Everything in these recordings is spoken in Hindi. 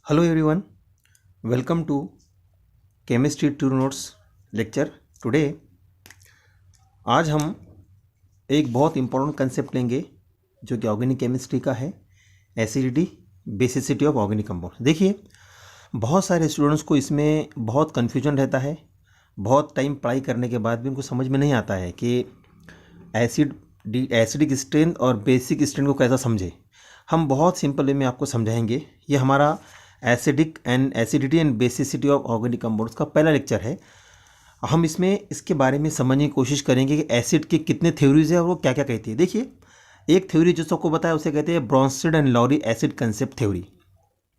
Hello everyone, welcome to chemistry two notes lecture. Today आज हम एक बहुत इम्पोर्टेंट कंसेप्ट लेंगे जो कि ऑर्गेनिक केमिस्ट्री का है, acidity basicity of organic compound. देखिए, बहुत सारे स्टूडेंट्स को इसमें बहुत कन्फ्यूजन रहता है। बहुत टाइम पढ़ाई करने के बाद भी उनको समझ में नहीं आता है कि एसिडिक स्ट्रेंथ और बेसिक स्ट्रेंथ को कैसा समझे। हम बहुत सिंपल वे में आपको समझाएंगे। ये हमारा acidity and basicity of organic compounds का पहला लेक्चर है। हम इसके बारे में समझने की कोशिश करेंगे कि एसिड के कितने थ्योरीज है और वो क्या क्या कहती है। देखिए, एक थ्योरी जो सबको बताया उसे कहते हैं Bronsted and Lowry acid concept theory.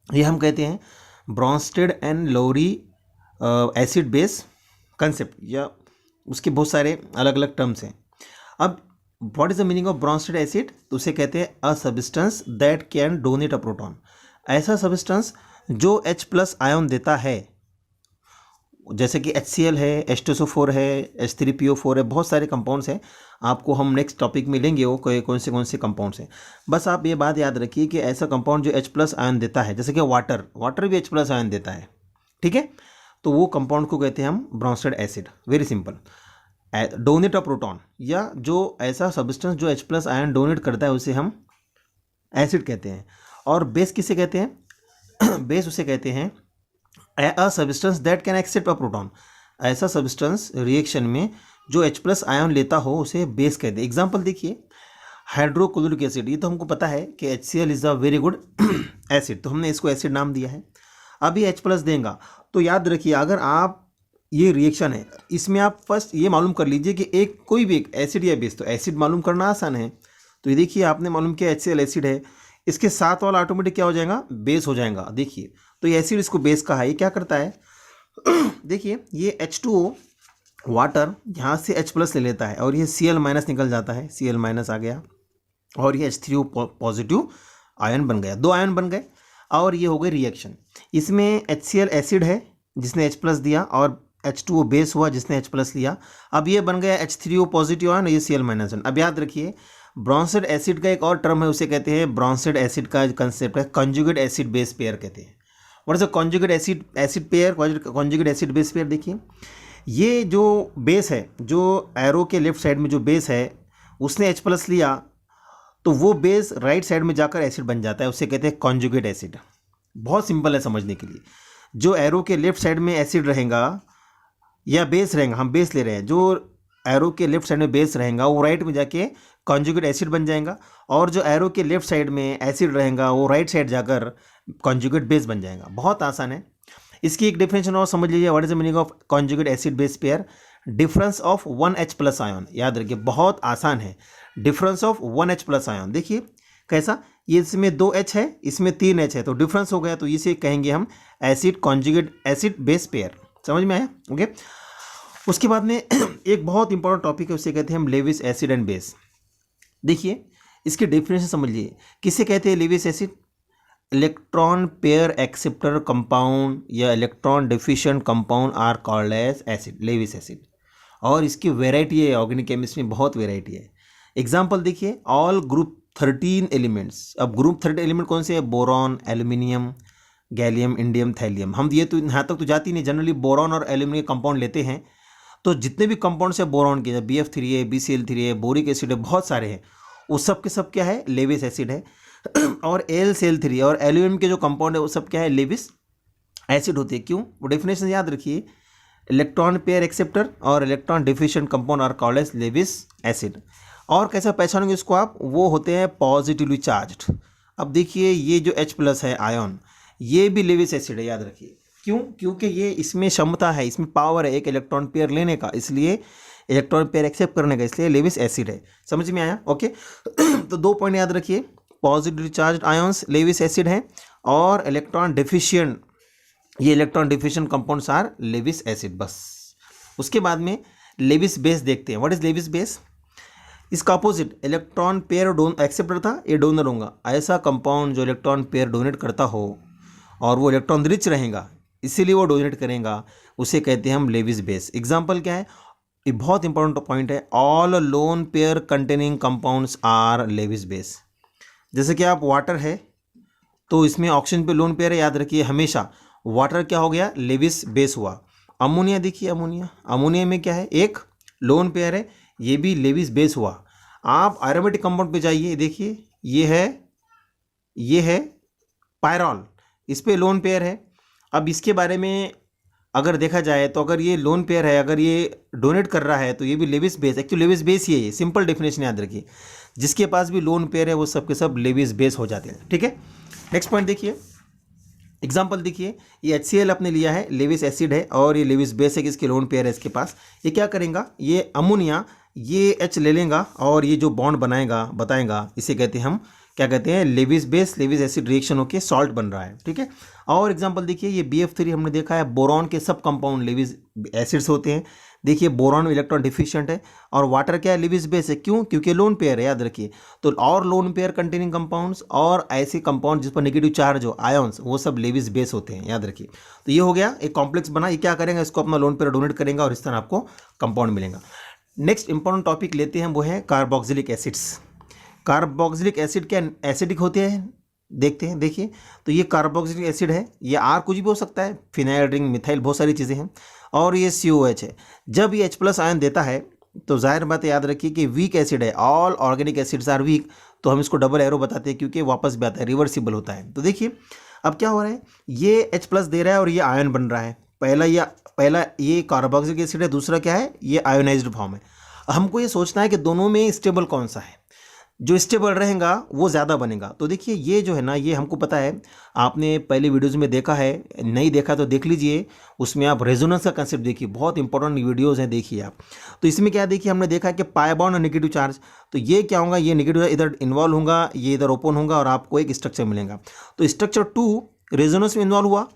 ये हम कहते हैं Bronsted and Lowry acid base concept, या उसके बहुत सारे अलग अलग टर्म्स हैं। अब what is the meaning of Bronsted acid? तो उसे कहते हैं a substance that can donate a proton. ऐसा सब्सटेंस जो H प्लस आयन देता है, जैसे कि HCl है, H2SO4 है, H3PO4 है, बहुत सारे कंपाउंड्स हैं। आपको हम नेक्स्ट टॉपिक में लेंगे वो कौन से कंपाउंड्स हैं। बस आप ये बात याद रखिए कि ऐसा कंपाउंड जो H प्लस आयन देता है, जैसे कि वाटर भी H प्लस आयन देता है, ठीक है, तो वो कंपाउंड को कहते हैं हम Brønsted acid. Very simple. Donate a proton, या जो ऐसा सब्सटेंस जो H प्लस आयन डोनेट करता है उसे हम एसिड कहते हैं। और बेस किसे कहते हैं? बेस उसे कहते हैं a substance that can accept a proton. ऐसा सब्सटेंस रिएक्शन में जो H प्लस आयन लेता हो उसे बेस कहते हैं। एग्जाम्पल देखिए, हाइड्रोक्लोरिक एसिड। ये तो हमको पता है कि HCl is a very good acid, तो हमने इसको एसिड नाम दिया है। अब ये H प्लस देगा तो याद रखिए, अगर आप ये रिएक्शन है, इसमें आप फर्स्ट ये मालूम कर लीजिए कि कोई भी एक एसिड या बेस। तो एसिड मालूम करना आसान है। तो ये देखिए, आपने मालूम किया HCl एसिड है, इसके साथ वाला ऑटोमेटिक क्या हो जाएगा? बेस हो जाएगा। देखिए, तो ये एसिड इसको बेस कहा है। ये क्या करता है? देखिए, ये H2O वाटर यहाँ से H प्लस ले लेता है और ये Cl माइनस निकल जाता है, Cl माइनस आ गया और ये H3O पॉजिटिव आयन बन गया, दो आयन बन गए और ये हो गई रिएक्शन। इसमें HCl एसिड है जिसने H प्लस दिया और H2O बेस हुआ जिसने H प्लस लिया। अब ये बन गया H3O पॉजिटिव आयन, ये Cl माइनस आयन। अब याद रखिए, ब्रॉन्स्टेड एसिड का एक और टर्म है, उसे कहते हैं ब्रॉन्स्टेड एसिड का कंसेप्ट है कॉन्जुगेट एसिड बेस पेयर कहते हैं। What is a conjugate acid pair? Conjugate acid base pair. देखिए, ये जो बेस है, जो एरो के लेफ्ट साइड में जो बेस है उसने H प्लस लिया, तो वो बेस राइट साइड में जाकर एसिड बन जाता है, उसे कहते हैं कॉन्जुगेट एसिड। बहुत सिंपल है समझने के लिए। जो एरो के लेफ्ट साइड में एसिड रहेगा या बेस रहेगा, हम बेस ले रहे हैं, जो एरो के लेफ्ट साइड में बेस रहेगा वो राइट में जाके कॉन्जुगेट एसिड बन जाएगा, और जो एरो के लेफ्ट साइड में एसिड रहेगा वो राइट साइड जाकर कॉन्जुगेट बेस बन जाएगा। बहुत आसान है। इसकी एक डेफिनेशन और समझ लीजिए। What is the meaning of conjugate acid base pair? Difference of 1H plus ion. याद रखिए, बहुत आसान है। Difference of 1H plus ion. देखिए कैसा, ये इसमें 2H है, इसमें 3H है, तो डिफरेंस हो गया, तो इसे कहेंगे हम acid conjugate acid base pair. समझ में आया? ओके। उसके बाद में एक बहुत इंपॉर्टेंट टॉपिक है, उसे कहते हैं हम लेविस एसिड एंड बेस। देखिए, इसकी डेफिनेशन समझिए। किसे कहते हैं Lewis acid? Electron pair acceptor compound या electron deficient compound are called as acid, Lewis acid. और इसकी वेराइटी है, ऑर्गेनिक केमिस्ट्री में बहुत वेराइटी है। एग्जाम्पल देखिए, ऑल ग्रुप 13 एलिमेंट्स। अब ग्रुप 13 एलिमेंट कौन से है? Boron, aluminium, gallium, indium, thallium. हम ये तो यहाँ तक तो जाती नहीं, जनरली बोरॉन और एल्यूमिनियम कंपाउंड लेते हैं। तो जितने भी कंपाउंड्स है बोरॉन के, BF3 है, BCl3 है, बोरिक एसिड है, बहुत सारे हैं, वो सब के सब क्या है? लेविस एसिड है। और AlCl3 और एल्यूमिनियम के जो कंपाउंड है वो सब क्या है? लेविस एसिड होते हैं। क्यों? वो डेफिनेशन याद रखिए, इलेक्ट्रॉन पेयर एक्सेप्टर और electron deficient compound are called as Lewis acid. और कैसे पहचानोगे इसको आप? वो होते हैं पॉजिटिवली चार्ज्ड। अब देखिए, ये जो H प्लस है आयन, ये भी लेविस एसिड है, याद रखिए। क्यों? क्योंकि ये इसमें क्षमता है, इसमें पावर है एक इलेक्ट्रॉन पेयर लेने का, इसलिए इलेक्ट्रॉन पेयर एक्सेप्ट करने का, इसलिए लेविस एसिड है। समझ में आया? ओके। तो 2 पॉइंट याद रखिए, positively charged ions Lewis acid हैं, और इलेक्ट्रॉन डिफिशिएंट, ये electron deficient compounds are Lewis acid. बस उसके बाद में लेविस बेस देखते हैं। What is Lewis base? इसका अपोजिट, इलेक्ट्रॉन पेयर एक्सेप्टर था, ये डोनर होगा। ऐसा कंपाउंड जो इलेक्ट्रॉन पेयर डोनेट करता हो और वो इलेक्ट्रॉन रिच रहेगा, इसीलिए वो डोनेट करेगा, उसे कहते हैं हम लेविस बेस। एग्जाम्पल क्या है? ये बहुत इंपॉर्टेंट पॉइंट है, all lone pair containing compounds are Lewis base. जैसे कि आप वाटर है, तो इसमें ऑक्सीजन पे लोन पेयर है, याद रखिए हमेशा। वाटर क्या हो गया, लेविस बेस हुआ। अमोनिया देखिए, अमोनिया में क्या है, एक लोन पेयर है, ये भी लेविस बेस हुआ। आप एरोमेटिक कंपाउंड पे जाइए, देखिए ये है पायरॉल, इस पे लोन पेयर है। अब इसके बारे में अगर देखा जाए तो अगर ये लोन पेयर है, अगर ये डोनेट कर रहा है तो ये भी Lewis base, actually Lewis base ही है, ये सिंपल डेफिनेशन याद रखिए। जिसके पास भी लोन पेयर है वो सब के सब लेविस बेस हो जाते हैं, ठीक है। नेक्स्ट पॉइंट देखिए, एग्जाम्पल देखिए, ये HCl आपने लिया है, लेविस एसिड है और ये लेविस बेस है, किसके लोन पेयर है इसके पास। ये क्या करेगा, ये अमोनिया ये H ले लेगा और ये जो बॉन्ड बताएगा, इसे कहते हैं हम क्या कहते हैं, Lewis base Lewis acid reaction होकर सॉल्ट बन रहा है, ठीक है। और एग्जांपल देखिए, ये BF3 हमने देखा है, बोरॉन के सब कंपाउंड लेविस एसिड्स होते हैं। देखिए बोरॉन में इलेक्ट्रॉन डिफिशिएंट है और वाटर क्या है, लेविस बेस है, क्यों, क्योंकि लोन पेयर है, याद रखिए। तो और लोन पेयर कंटेनिंग कंपाउंड्स और ऐसे कंपाउंड जिस पर नेगेटिव चार्ज हो, आयंस, वो सब लेविस बेस होते हैं, याद रखिए। तो ये हो गया एक कॉम्प्लेक्स बना, ये क्या करेंगे, इसको अपना लोन पेयर डोनेट करेंगे और इस तरह आपको कंपाउंड मिलेगा। नेक्स्ट इंपॉर्टेंट टॉपिक लेते हैं, वो है कार्बोक्सिलिक एसिड्स। कार्बोक्सिलिक एसिड क्या एसिडिक होते हैं, देखते हैं। देखिए तो ये कार्बोक्सिलिक एसिड है, ये R कुछ भी हो सकता है, फिनाइल रिंग, मिथाइल, बहुत सारी चीज़ें हैं। और ये COH है। जब ये H+ आयन देता है तो जाहिर बात याद रखिए कि वीक एसिड है, all organic acids are weak, तो हम इसको डबल एरो बताते हैं क्योंकि वापस भी आता है, रिवर्सिबल होता है। तो देखिए अब क्या हो रहा है, ये H+ दे रहा है और ये आयन बन रहा है। पहला ये कार्बोक्सिलिक एसिड है, दूसरा क्या है, ये आयोनाइज्ड फॉर्म है। हमको ये सोचना है कि दोनों में स्टेबल कौन सा है, जो स्टेबल रहेगा वो ज़्यादा बनेगा। तो देखिए ये जो है ना, ये हमको पता है, आपने पहले वीडियोज़ में देखा है, नहीं देखा तो देख लीजिए, उसमें आप रेजोनेंस का कंसेप्ट देखिए, बहुत इंपॉर्टेंट वीडियोज़ हैं, देखिए आप। तो इसमें क्या देखिए, हमने देखा कि पाई बॉन्ड और नेगेटिव चार्ज, तो ये क्या होगा, ये नेगेटिव इधर इन्वॉल्व होगा, ये इधर ओपन होगा और आपको एक स्ट्रक्चर मिलेगा। तो स्ट्रक्चर 2 रेजोनेंस में इन्वॉल्व हुआ,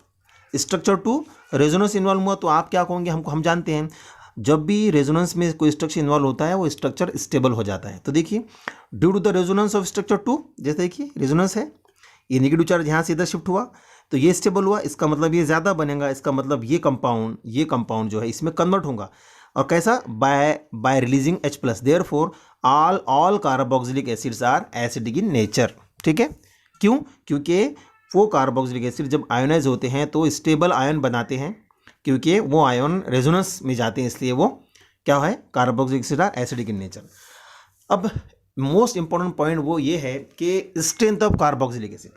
स्ट्रक्चर 2 रेजोनेंस इन्वॉल्व हुआ, तो आप क्या कहोगे, हम जानते हैं जब भी रेजोनेंस में कोई स्ट्रक्चर इन्वॉल्व होता है वो स्ट्रक्चर स्टेबल हो जाता है। तो देखिए due to the resonance of structure 2, जैसे देखिए रेजोनेंस है, ये नेगेटिव चार्ज यहाँ से इधर शिफ्ट हुआ तो ये स्टेबल हुआ, इसका मतलब ये ज़्यादा बनेगा, इसका मतलब ये कंपाउंड जो है इसमें कन्वर्ट होगा, और कैसा, by releasing H+। Therefore all carboxylic acids are acidic in nature, ठीक है। क्यों, क्योंकि वो कार्बोक्सिलिक एसिड जब आयोनाइज होते हैं तो स्टेबल आयन बनाते हैं, क्योंकि वो आयन रेजोनेंस में जाते हैं, इसलिए वो क्या है, carboxylic acid are acidic in nature. अब मोस्ट इंपॉर्टेंट पॉइंट वो ये है कि स्ट्रेंथ ऑफ कार्बोक्सिलिक एसिड।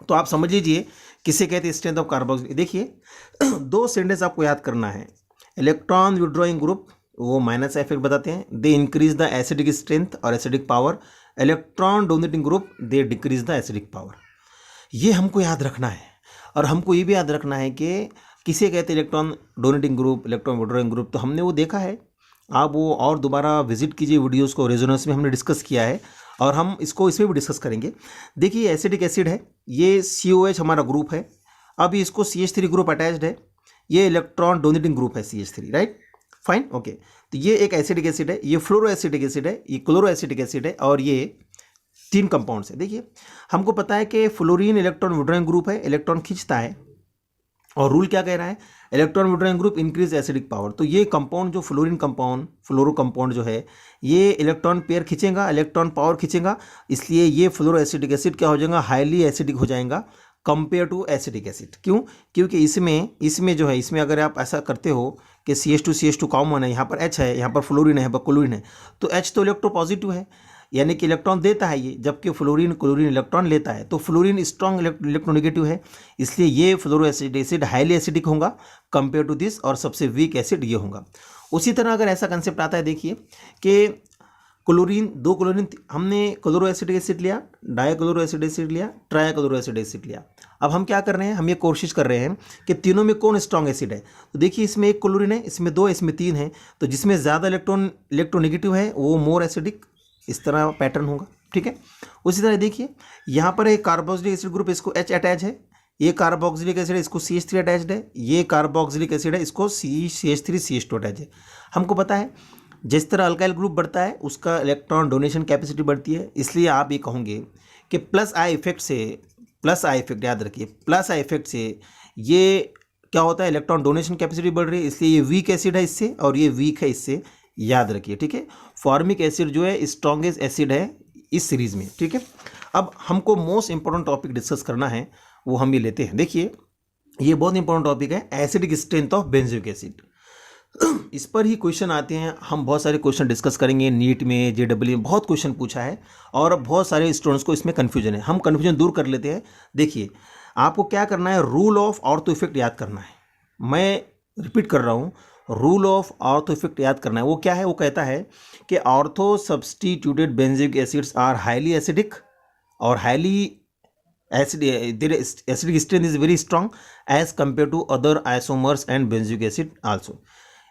तो आप समझ लीजिए किसे कहते हैं स्ट्रेंथ ऑफ कार्बोक्सिलिक। देखिए 2 सेंटेंस आपको याद करना है, इलेक्ट्रॉन विड्रॉइंग ग्रुप वो माइनस इफेक्ट बताते हैं, they increase the acidic strength और acidic power. Electron donating group they decrease the acidic power. ये हमको याद रखना है, और हमको ये भी याद रखना है कि किसे कहते हैं electron donating group, electron withdrawing group. तो हमने वो देखा है, आप वो और दोबारा विजिट कीजिए वीडियोस को, रेजोनेंस में हमने डिस्कस किया है और हम इसको इसमें भी डिस्कस करेंगे। देखिए एसिडिक एसिड है, ये COH हमारा ग्रुप है, अब इसको CH3 ग्रुप अटैच्ड है, ये इलेक्ट्रॉन डोनेटिंग ग्रुप है CH3, राइट, फाइन, ओके। तो ये एक एसिडिक एसिड है, ये फ्लोरो एसिडिक एसिड है, ये क्लोरो एसिडिक एसिड है, और ये 3 कंपाउंड्स है। देखिए हमको पता है कि फ्लोरीन इलेक्ट्रॉन विड्रॉइंग ग्रुप है, इलेक्ट्रॉन खींचता है, और रूल क्या कह रहा है, electron withdrawing group increase acidic power. तो ये कंपाउंड जो फ्लोरो कंपाउंड जो है, ये इलेक्ट्रॉन पेयर खींचेगा, इलेक्ट्रॉन पावर खींचेगा, इसलिए ये फ्लोरो एसिडिक एसिड क्या हो जाएगा, हाईली एसिडिक हो जाएगा कंपेयर टू एसिडिक एसिड। क्यों, क्योंकि इसमें जो है, इसमें अगर आप ऐसा करते हो कि CH2 कॉमन है, यहाँ पर H है, यहाँ पर फ्लोरीन है, यहाँ पर क्लोरीन है, तो H तो इलेक्ट्रोपॉजिटिव है, यानी कि इलेक्ट्रॉन देता है ये, जबकि क्लोरीन इलेक्ट्रॉन लेता है। तो फ्लोरीन स्ट्रॉन्ग इलेक्ट्रोनेगेटिव है, इसलिए ये फ्लोरो एसिड हाईली एसिडिक होगा कंपेयर टू दिस, और सबसे वीक एसिड ये होगा। उसी तरह अगर ऐसा कंसेप्ट आता है, देखिए कि क्लोरीन, 2 क्लोरीन, हमने क्लोरो एसिडिक एसिड लिया, डाइक्लोरो एसिड एसिड लिया, ट्राइक्लोरो एसिड एसिड लिया। अब हम क्या कर रहे हैं, हम ये कोशिश कर रहे हैं कि तीनों में कौन स्ट्रॉन्ग एसिड है। तो देखिए इसमें 1 क्लोरीन है, इसमें 2, इसमें 3 है, तो जिसमें ज़्यादा इलेक्ट्रोनेगेटिव है वो मोर एसिडिक, इस तरह पैटर्न होगा, ठीक है। उसी तरह देखिए यहाँ पर एक कार्बोक्सिलिक एसिड ग्रुप, इसको H अटैच है, ये कार्बोक्सिलिक एसिड है, इसको CH3 अटैच्ड है, ये कार्बोक्सिलिक एसिड है, इसको CH3 CH2 अटैच है। हमको पता है जिस तरह अल्काइल ग्रुप बढ़ता है उसका इलेक्ट्रॉन डोनेशन कैपेसिटी बढ़ती है, इसलिए आप ये कहोगे कि प्लस आई इफेक्ट याद रखिए, प्लस आई इफेक्ट से ये क्या होता है, इलेक्ट्रॉन डोनेशन कैपेसिटी बढ़ रही है, इसलिए ये वीक एसिड है इससे, और ये वीक है इससे, याद रखिए, ठीक है। फॉर्मिक एसिड जो है स्ट्रॉन्गेस्ट एसिड है इस सीरीज में, ठीक है। अब हमको मोस्ट इंपॉर्टेंट टॉपिक डिस्कस करना है, वो हम ये लेते हैं। देखिए ये बहुत इंपॉर्टेंट टॉपिक है, acidic strength of benzoic acid. इस पर ही क्वेश्चन आते हैं, हम बहुत सारे क्वेश्चन डिस्कस करेंगे। नीट में, जेडब्ल्यू में बहुत क्वेश्चन पूछा है और बहुत सारे स्टूडेंट्स को इसमें कन्फ्यूजन है। हम कन्फ्यूजन दूर कर लेते हैं। देखिए आपको क्या करना है, रूल ऑफ ऑर्थो इफेक्ट याद करना है। मैं रिपीट कर रहा हूँ, रूल ऑफ ऑर्थो इफेक्ट याद करना है। वो क्या है, वो कहता है कि ortho substituted benzoic acids are highly acidic और highly acidic strength is very strong as compare to other isomers and benzoic acid also.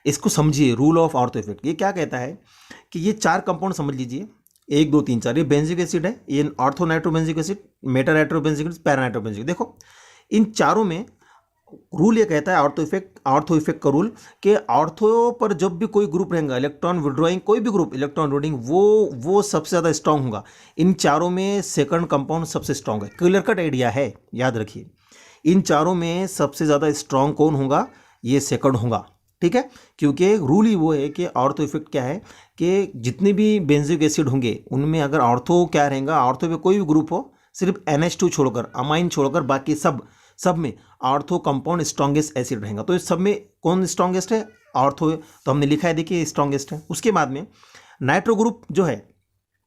इसको समझिए, रूल ऑफ ऑर्थो इफेक्ट। ये क्या कहता है कि ये 4 कंपाउंड समझ लीजिए, 1 2 3 4। ये बेंजोइक एसिड है, ये ortho nitrobenzoic acid, Meta nitrobenzoic acid, para nitrobenzoic. देखो इन चारों में रूल ये कहता है ऑर्थो इफेक्ट का रूल कि ऑर्थो पर जब भी कोई ग्रुप रहेगा, इलेक्ट्रॉन विड्रॉइंग कोई भी ग्रुप, इलेक्ट्रॉन लोडिंग, वो सबसे ज़्यादा स्ट्रांग होगा। इन चारों में सेकंड कंपाउंड सबसे स्ट्रांग है। क्लियर कट आइडिया है, याद रखिए। इन चारों में सबसे ज़्यादा स्ट्रांग कौन होगा, ये सेकंड होगा, ठीक है। क्योंकि रूल ही वो है कि ऑर्थो इफेक्ट क्या है कि जितने भी बेंजोइक एसिड होंगे उनमें अगर ऑर्थो क्या रहेगा, ऑर्थो पे कोई भी ग्रुप हो, सिर्फ NH2 छोड़कर, अमाइन छोड़कर, बाकी सब में ऑर्थो कंपाउंड स्ट्रॉन्गेस्ट एसिड रहेगा। तो इस सब में कौन स्ट्रॉन्गेस्ट है, ऑर्थो। तो हमने लिखा है, देखिए स्ट्रॉन्गेस्ट है। उसके बाद में नाइट्रो ग्रुप जो है,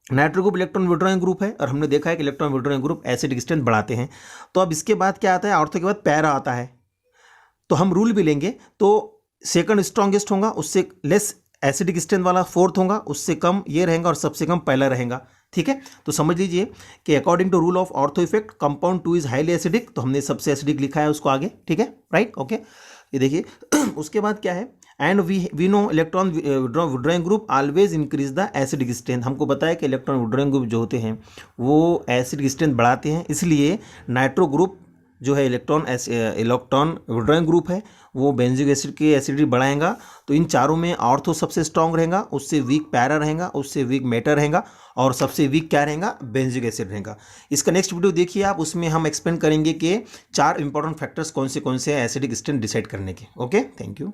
nitro group electron withdrawing group है और हमने देखा है कि electron withdrawing group acidic strength बढ़ाते हैं। तो अब इसके बाद क्या आता है, ऑर्थो के बाद पैरा आता है। तो हम रूल भी लेंगे तो सेकंड स्ट्रॉन्गेस्ट होगा, उससे लेस एसिडिक स्ट्रेंथ वाला फोर्थ होगा, उससे कम ये रहेगा और सबसे कम पहला रहेगा, ठीक है। तो समझ लीजिए कि according to rule of ortho effect compound 2 is highly acidic. तो हमने सबसे एसिडिक लिखा है उसको आगे, ठीक है, राइट, ओके। ये देखिए उसके बाद क्या है, and we know electron withdrawing group always increase the acidic strength. हमको बताया है कि इलेक्ट्रॉन विड्रॉइंग ग्रुप जो होते हैं वो एसिडिक स्ट्रेंथ बढ़ाते हैं, इसलिए नाइट्रो ग्रुप जो है इलेक्ट्रॉन विड्रॉइंग ग्रुप है वो बेंजोइक एसिड की एसिडिटी बढ़ाएगा। तो इन चारों में ऑर्थो सबसे स्ट्रॉन्ग रहेगा, उससे वीक पैरा रहेगा, उससे वीक मेटा रहेगा और सबसे वीक क्या रहेगा, बेंजोइक एसिड रहेगा। इसका नेक्स्ट वीडियो देखिए आप, उसमें हम एक्सप्लेन करेंगे कि 4 इंपॉर्टेंट फैक्टर्स कौन से हैं एसिडिक स्ट्रेंथ डिसाइड करने के। Okay, thank you.